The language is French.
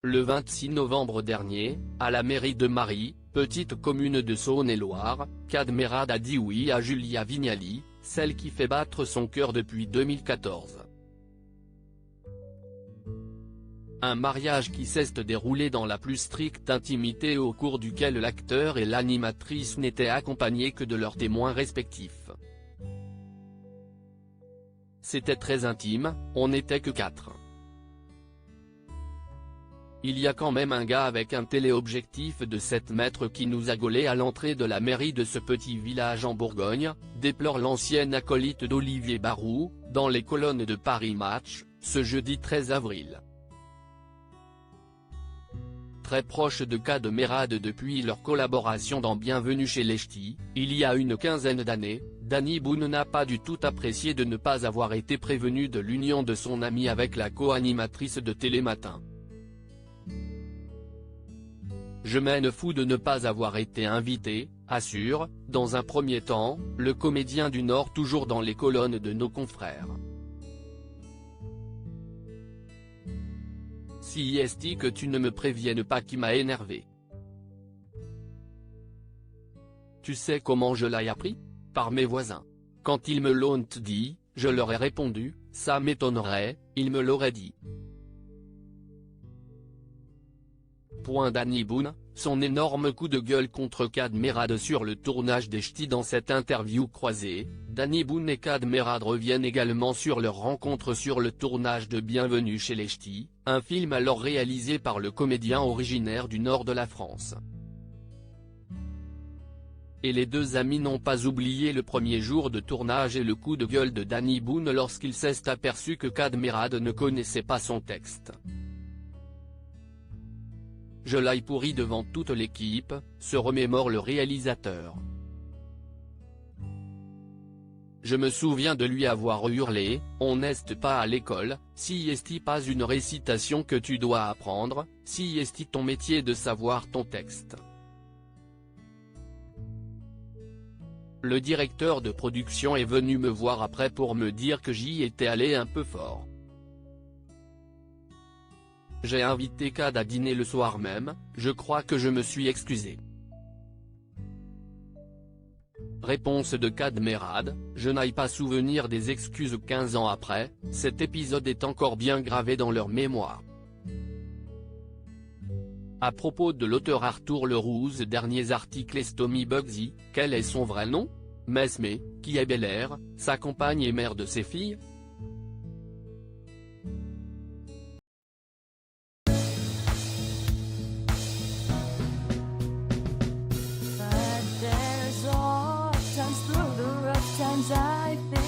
Le 26 novembre dernier, à la mairie de Mary, petite commune de Saône-et-Loire, Kad Merad a dit oui à Julia Vignali, celle qui fait battre son cœur depuis 2014. Un mariage qui s'est déroulé dans la plus stricte intimité au cours duquel l'acteur et l'animatrice n'étaient accompagnés que de leurs témoins respectifs. C'était très intime, on n'était que 4. Il y a quand même un gars avec un téléobjectif de 7 mètres qui nous a gaulé à l'entrée de la mairie de ce petit village en Bourgogne, déplore l'ancienne acolyte d'Olivier Barou, dans les colonnes de Paris Match, ce jeudi 13 avril. Très proche de Kad Merad depuis leur collaboration dans Bienvenue chez les Ch'tis, il y a une quinzaine d'années, Danny Boone n'a pas du tout apprécié de ne pas avoir été prévenu de l'union de son ami avec la co-animatrice de Télématin. Je m'en fous de ne pas avoir été invité, assure, dans un premier temps, le comédien du Nord toujours dans les colonnes de nos confrères. Si est-il que tu ne me préviennes pas qui m'a énervé. Tu sais comment je l'ai appris? Par mes voisins. Quand ils me l'ont dit, je leur ai répondu, ça m'étonnerait, ils me l'auraient dit. Danny Boone, son énorme coup de gueule contre Kad Merad sur le tournage des Ch'tis. Dans cette interview croisée, Danny Boone et Kad Merad reviennent également sur leur rencontre sur le tournage de Bienvenue chez les Ch'tis, un film alors réalisé par le comédien originaire du nord de la France. Et les deux amis n'ont pas oublié le premier jour de tournage et le coup de gueule de Danny Boone lorsqu'il s'est aperçu que Kad Merad ne connaissait pas son texte. Je l'ai pourri devant toute l'équipe, se remémore le réalisateur. Je me souviens de lui avoir hurlé, on n'est pas à l'école, si est pas une récitation que tu dois apprendre, si est ton métier de savoir ton texte. Le directeur de production est venu me voir après pour me dire que j'y étais allé un peu fort. J'ai invité Kad à dîner le soir même, je crois que je me suis excusé. Réponse de Kad Merad, je n'ai pas souvenir des excuses 15 ans après, cet épisode est encore bien gravé dans leur mémoire. À propos de l'auteur Arthur Leroux, derniers articles Estomy Bugsy, quel est son vrai nom? Mesme, qui est Bel-Air, sa compagne et mère de ses filles? Times through the rough times I've been